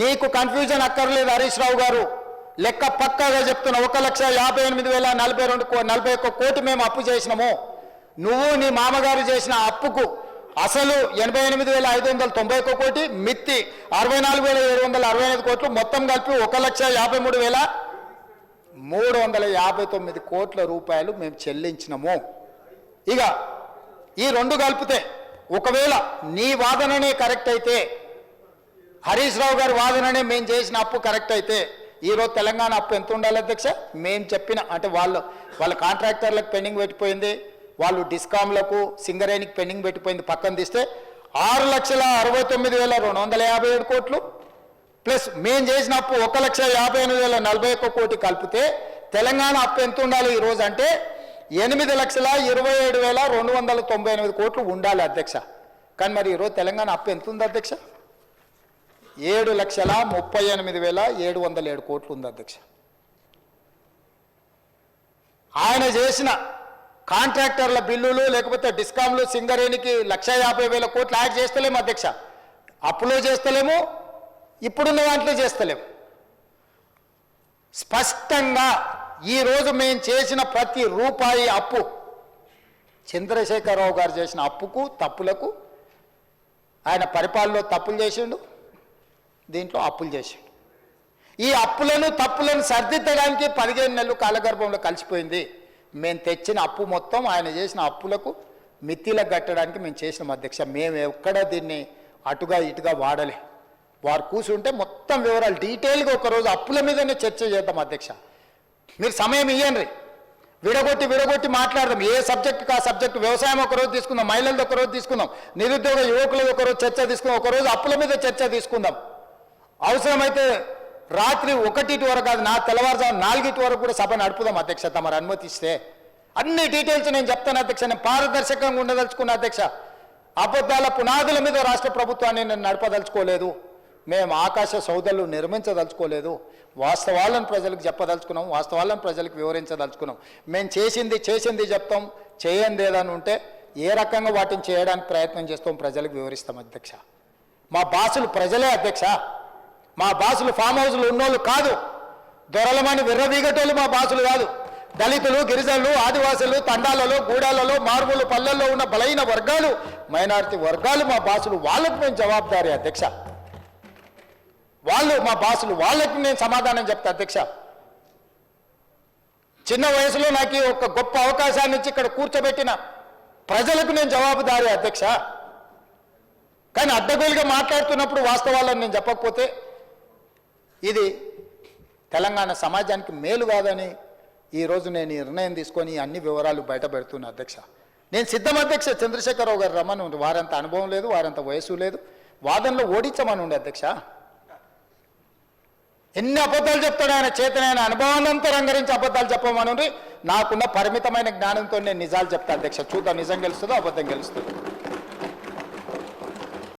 నీకు కన్ఫ్యూజన్ అక్కర్లేదు హరీష్ రావు గారు, లెక్క పక్కాగా చెప్తున్నా. 1,58,042 కోటి మేము అప్పు చేసినాము. నువ్వు నీ మామగారు చేసిన అప్పుకు అసలు 88,591 కోటి, మిత్తి 64,765 కోట్లు, మొత్తం కలిపి 1,53,359 కోట్ల రూపాయలు మేము చెల్లించినాము. ఇక ఈ రెండు కలిపితే ఒకవేళ నీ వాదననే కరెక్ట్ అయితే, హరీష్ రావు గారి వాదననే మేము చేసిన అప్పు కరెక్ట్ అయితే, ఈరోజు తెలంగాణ అప్పు ఎంత ఉండాలి అధ్యక్ష? మేము చెప్పిన అంటే వాళ్ళ కాంట్రాక్టర్లకు పెండింగ్ పెట్టిపోయింది, వాళ్ళు డిస్కామ్లకు సింగరేణికి పెండింగ్ పెట్టిపోయింది, పక్కన తీస్తే 6,69,257 కోట్లు ప్లస్ మేము చేసిన అప్పు 1,58,041 కోటి కలిపితే తెలంగాణ అప్పు ఎంత ఉండాలి ఈరోజు అంటే 8,27,298 కోట్లు ఉండాలి అధ్యక్ష. కానీ మరి ఈరోజు తెలంగాణ అప్పు ఎంత ఉంది అధ్యక్ష? 7,38,707 కోట్లు ఉంది అధ్యక్ష. ఆయన చేసిన కాంట్రాక్టర్ల బిల్లులు లేకపోతే డిస్కామ్లు సింగరేణికి 1,50,000 కోట్లు యాడ్ చేస్తలేము అధ్యక్ష. అప్పులో చేస్తలేము, ఇప్పుడున్న దాంట్లో చేస్తలేము. స్పష్టంగా ఈరోజు మేము చేసిన ప్రతి రూపాయి అప్పు, చంద్రశేఖరరావు గారు చేసిన అప్పుకు తప్పులకు, ఆయన పరిపాలనలో తప్పులు చేసిండు, దీంట్లో అప్పులు చేసిండు. ఈ అప్పులను తప్పులను సర్దిద్దడానికి 15 నెలలు కాలగర్భంలో కలిసిపోయింది. మేము తెచ్చిన అప్పు మొత్తం ఆయన చేసిన అప్పులకు మిత్తిలకు కట్టడానికి మేము చేసినాం అధ్యక్ష. మేము ఎక్కడ దీన్ని అటుగా ఇటుగా వాడలే. వారు కూర్చుంటే మొత్తం వివరాలు డీటెయిల్గా ఒకరోజు అప్పుల మీదనే చర్చ చేద్దాం అధ్యక్ష. మీరు సమయం ఇవ్వండి, విడగొట్టి మాట్లాడదాం. ఏ సబ్జెక్టుకి ఆ సబ్జెక్టు. వ్యవసాయం ఒకరోజు తీసుకుందాం, మహిళలది ఒకరోజు తీసుకుందాం, నిరుద్యోగ యువకులది ఒకరోజు చర్చ తీసుకుందాం, ఒకరోజు అప్పుల మీద చర్చ తీసుకుందాం. అవసరమైతే రాత్రి 1 వరకు కాదు, తెల్లవారుజాము 4 వరకు కూడా సభ నడుపుదాం అధ్యక్ష, తమరు అనుమతిస్తే. అన్ని డీటెయిల్స్ నేను చెప్తాను అధ్యక్ష. నేను పారదర్శకంగా ఉండదలుచుకున్న అధ్యక్ష. అబద్ధాల పునాదుల మీద రాష్ట్ర ప్రభుత్వాన్ని నేను నడపదలుచుకోలేదు. మేము ఆకాశ సౌధలు నిర్మించదలుచుకోలేదు. వాస్తవాలను ప్రజలకు చెప్పదలుచుకున్నాం, వాస్తవాలను ప్రజలకు వివరించదలుచుకున్నాం. మేము చేసింది చెప్తాం, చేయండి ఏదని ఉంటే ఏ రకంగా వాటిని చేయడానికి ప్రయత్నం చేస్తాం ప్రజలకు వివరిస్తాం అధ్యక్ష. మా బాసులు ప్రజలే అధ్యక్ష. మా బాసులు ఫామ్ హౌస్లు ఉన్నోళ్ళు కాదు, దొరలమని విర్రవీగటోళ్ళు మా బాసులు కాదు. దళితులు, గిరిజనులు, ఆదివాసులు, తండాలలో, గూడాలలో, మారుమూల పల్లెల్లో ఉన్న బలహీన వర్గాలు, మైనారిటీ వర్గాలు మా బాసులు. వాళ్ళకు మేము జవాబుదారీ అధ్యక్ష. వాళ్ళు మా బాసులు, వాళ్ళకి నేను సమాధానం చెప్తా అధ్యక్ష. చిన్న వయసులో నాకు ఒక గొప్ప అవకాశాన్ని ఇచ్చి ఇక్కడ కూర్చోబెట్టిన ప్రజలకు నేను జవాబుదారీ అధ్యక్ష. కానీ అడ్డగోలుగా మాట్లాడుతున్నప్పుడు వాస్తవాలను నేను చెప్పకపోతే ఇది తెలంగాణ సమాజానికి మేలు కాదని ఈరోజు నేను నిర్ణయం తీసుకొని అన్ని వివరాలు బయట పెడుతున్నా అధ్యక్ష. నేను సిద్ధం అధ్యక్ష. చంద్రశేఖరరావు గారు రమ్మని ఉండి, వారంత అనుభవం లేదు, వారంత వయసు లేదు, వాదనలో ఓడించమని ఉండే అధ్యక్ష. ఎన్ని అబద్ధాలు చెప్తాడు ఆయన, చేతనైన అనుభవాన్నంతా రంగరించి అబద్ధాలు చెప్పమని నాకున్న పరిమితమైన జ్ఞానంతో నేను నిజాలు చెప్తా అధ్యక్ష. చూద్దాం నిజం గెలుస్తుందో అబద్ధం గెలుస్తుందో.